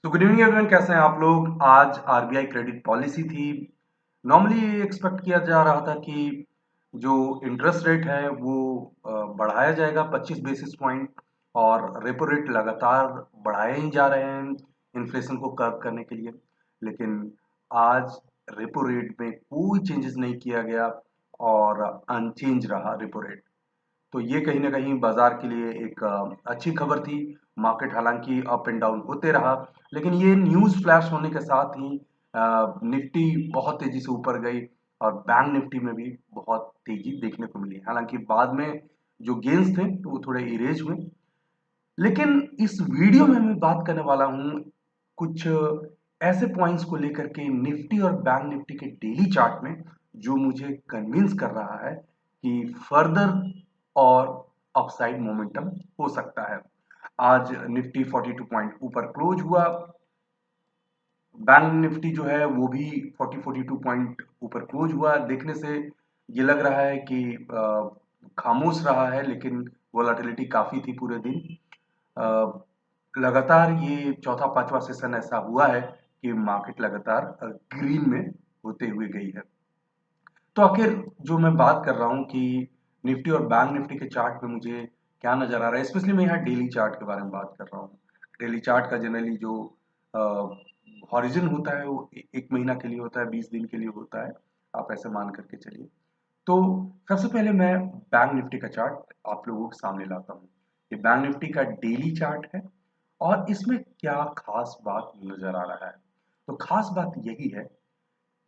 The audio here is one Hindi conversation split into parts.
तो गुड इवनिंग एवरीवन, कैसे हैं आप लोग। आज आरबीआई क्रेडिट पॉलिसी थी। नॉर्मली ये एक्सपेक्ट किया जा रहा था कि जो इंटरेस्ट रेट है वो बढ़ाया जाएगा 25 बेसिस पॉइंट, और रेपो रेट लगातार बढ़ाए ही जा रहे हैं इन्फ्लेशन को कर्व करने के लिए। लेकिन आज रेपो रेट में कोई चेंजेस नहीं किया गया और अनचेंज रहा रेपो रेट। तो ये कहीं न कहीं बाज़ार के लिए एक अच्छी खबर थी। मार्केट हालाँकि अप एंड डाउन होते रहा, लेकिन ये न्यूज़ फ्लैश होने के साथ ही निफ्टी बहुत तेज़ी से ऊपर गई और बैंक निफ्टी में भी बहुत तेज़ी देखने को मिली। हालाँकि बाद में जो गेन्स थे, तो वो थोड़े इरेज़ हुए। लेकिन इस वीडियो में मैं बात करने वाला हूँ कुछ ऐसे पॉइंट्स को लेकर के निफ्टी और बैंक निफ्टी के डेली चार्ट में, जो मुझे कन्विंस कर रहा है कि फर्दर और अपसाइड मोमेंटम हो सकता है। आज निफ्टी 42 पॉइंट ऊपर क्लोज हुआ। बैंक निफ्टी जो है वो भी 42 पॉइंट ऊपर क्लोज हुआ। देखने से ये लग रहा है कि खामोश रहा है, लेकिन वोलाटिलिटी काफी थी पूरे दिन। अ, लगातार ये चौथा पांचवा सेशन ऐसा हुआ है कि मार्केट लगातार ग्रीन में होते हुए गई है। तो आखिर जो मैं बात कर रहा हूँ कि निफ्टी और बैंक निफ्टी के चार्ट में मुझे क्या नजर आ रहा है, स्पेशली मैं यहाँ डेली चार्ट के बारे में बात कर रहा हूँ। डेली चार्ट का जनरली जो हॉरिजन होता है वो एक महीना के लिए होता है, 20 दिन के लिए होता है, आप ऐसे मान करके चलिए। तो सबसे पहले मैं बैंक निफ्टी का चार्ट आप लोगों के सामने लाता हूँ। ये बैंक निफ्टी का डेली चार्ट है और इसमें क्या खास बात नजर आ रहा है। तो खास बात यही है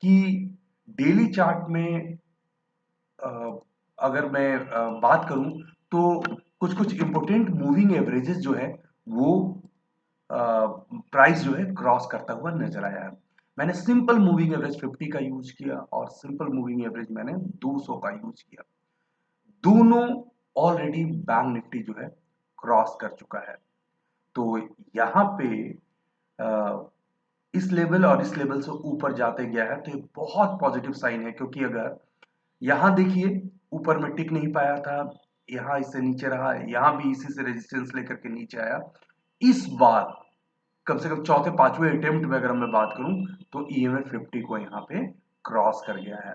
कि डेली चार्ट में अ, अगर मैं बात करूं तो कुछ कुछ इंपॉर्टेंट मूविंग एवरेजेस जो है वो प्राइस जो है क्रॉस करता हुआ नजर आया है। मैंने सिंपल मूविंग एवरेज 50 का यूज किया और सिंपल मूविंग एवरेज मैंने 200 का यूज किया। दोनों ऑलरेडी बैंक निफ्टी जो है क्रॉस कर चुका है। तो यहाँ पे अ, इस लेवल और इस लेवल से ऊपर जाते गया है, तो ये बहुत पॉजिटिव साइन है। क्योंकि अगर यहाँ देखिए ऊपर में टिक नहीं पाया था, यहाँ इससे नीचे रहा, यहाँ भी इसी से रेजिस्टेंस लेकर के नीचे आया। इस बार कम से कम चौथे पांचवें अटेम्प्ट में अगर मैं बात करूं तो ईएमएफ 50 को यहाँ पे क्रॉस कर गया है।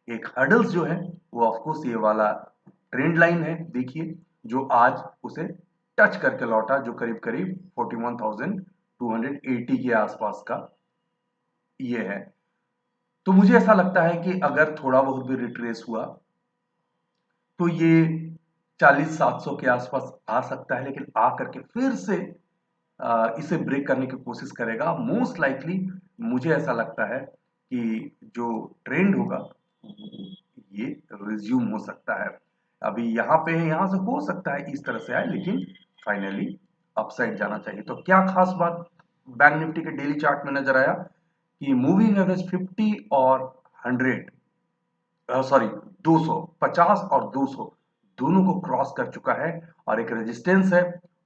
एक हर्डल्स जो है वो ऑफकोर्स ये वाला ट्रेंड लाइन है, देखिए, जो आज उसे टच करके लौटा, जो करीब करीब 41,280 के आसपास का ये है। तो मुझे ऐसा लगता है कि अगर थोड़ा बहुत भी रिट्रेस हुआ तो ये 40,700 के आसपास आ सकता है, लेकिन आ करके फिर से इसे ब्रेक करने की कोशिश करेगा मोस्ट लाइकली। मुझे ऐसा लगता है कि जो ट्रेंड होगा ये रिज्यूम हो सकता है। अभी यहाँ पे है, यहाँ से हो सकता है इस तरह से आए, लेकिन फाइनली अपसाइड जाना चाहिए। तो क्या खास बात बैंक निफ्टी के डेली चार्ट में नजर आया कि मूविंग एवरेज 50 और 100, सॉरी 200, 50 और 200 दोनों को क्रॉस कर चुका है। और एक रेजिस्टेंस है,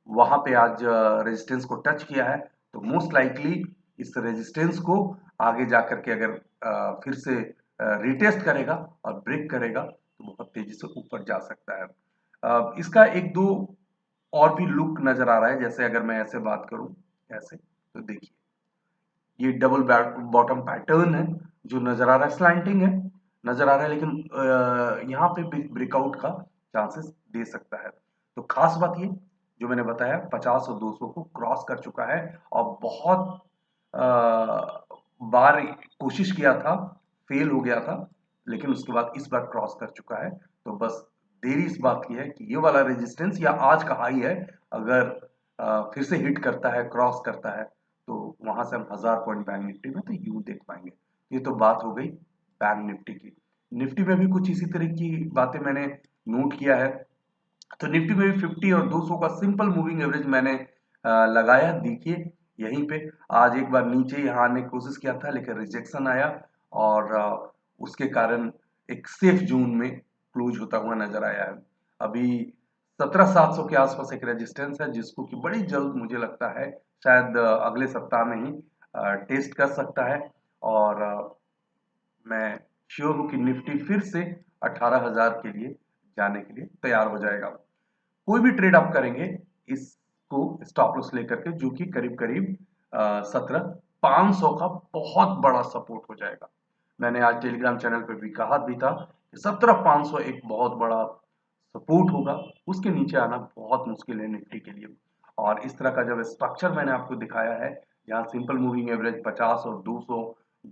वहां पे आज रेजिस्टेंस को टच किया है। तो मोस्ट लाइकली इस रेजिस्टेंस को आगे जाकर के अगर फिर से रिटेस्ट करेगा और ब्रेक करेगा तो बहुत तेजी से ऊपर जा सकता है। इसका एक दो और भी लुक नजर आ रहा है। जैसे अगर मैं ऐसे बात करूं, ऐसे, तो देखिए ये डबल बॉटम पैटर्न है जो नजर आ रहा है, स्लैंटिंग है नजर आ रहा है, लेकिन यहाँ पे ब्रेकआउट का चांसेस दे सकता है। तो खास बात ये जो मैंने बताया 50 और 200 को क्रॉस कर चुका है और बहुत बार कोशिश किया था, फेल हो गया था, लेकिन उसके बाद इस बार क्रॉस कर चुका है। तो बस देरी इस बात की है कि ये वाला रेजिस्टेंस या आज का हाई है, अगर फिर से हिट करता है, क्रॉस करता है, तो वहां से हम 1000 पॉइंट बैंक निफ्टी में तो यूं देख पाएंगे। ये तो बात हो गई बैंक निफ्टी की। निफ्टी में भी कुछ इसी तरह की बातें मैंने नोट किया है। तो निफ्टी में भी 50 और 200 का सिंपल मूविंग एवरेज मैंने लगाया। देखिए यहीं पे आज एक बार नीचे यहाँ आने की कोशिश किया था, लेकिन रिजेक्शन आया और उसके कारण एक सेफ जोन में क्लोज होता हुआ नजर आया है। अभी 17,700 के आसपास एक रेजिस्टेंस है, जिसको कि बड़ी जल्द मुझे लगता है शायद अगले सप्ताह में ही टेस्ट कर सकता है। और मैं श्योर हूँ कि निफ्टी फिर से 18,000 के लिए जाने के लिए तैयार हो जाएगा। कोई भी ट्रेड आप करेंगे, इसको स्टॉप लॉस लेकर के, जो कि करीब करीब 17,500 का बहुत बड़ा सपोर्ट हो जाएगा। मैंने आज टेलीग्राम चैनल पे भी कहा भी था कि 17,500 एक बहुत बड़ा सपोर्ट होगा, उसके नीचे आना बहुत मुश्किल है निफ्टी के लिए। और इस तरह का जब स्ट्रक्चर मैंने आपको दिखाया है, जहाँ सिंपल मूविंग एवरेज 50 और 200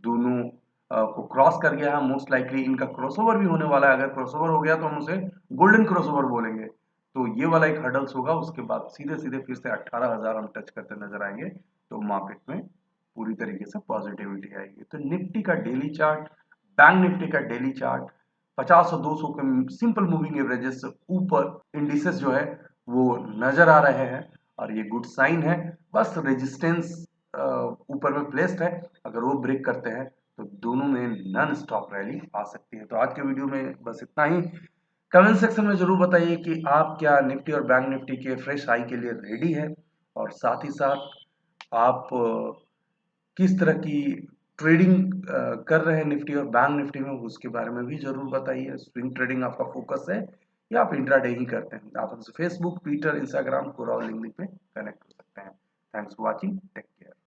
दोनों को क्रॉस कर गया है, मोस्ट लाइकली इनका क्रॉसओवर भी होने वाला है। अगर क्रॉसओवर हो गया तो हम उसे गोल्डन क्रॉसओवर बोलेंगे। तो ये वाला एक हर्डल्स होगा, उसके बाद सीधे सीधे फिर से 18,000 हम टच करते नजर आएंगे, तो मार्केट में पूरी तरीके से पॉजिटिविटी आएगी। तो निफ्टी का डेली चार्ट, बैंक निफ्टी का डेली चार्ट 50 और 200 के सिंपल मूविंग एवरेजेस से ऊपर इंडिसेस जो है वो नजर आ रहे हैं, और ये गुड साइन है। बस रेजिस्टेंस ऊपर में प्लेस्ड है, अगर वो ब्रेक करते हैं तो दोनों में नॉन स्टॉप रैली आ सकती है। तो आज के वीडियो में बस इतना ही। कमेंट सेक्शन में जरूर बताइए कि आप क्या निफ्टी और बैंक निफ्टी के फ्रेश हाई के लिए रेडी है, और साथ ही साथ आप किस तरह की ट्रेडिंग कर रहे हैं निफ्टी और बैंक निफ्टी में, उसके बारे में भी जरूर बताइए। स्विंग ट्रेडिंग आपका फोकस है या आप इंट्राडे ही करते हैं? आप हमसे फेसबुक, ट्विटर, इंस्टाग्राम, पूरा लिंक पे कनेक्ट हो सकते हैं। Thanks for watching.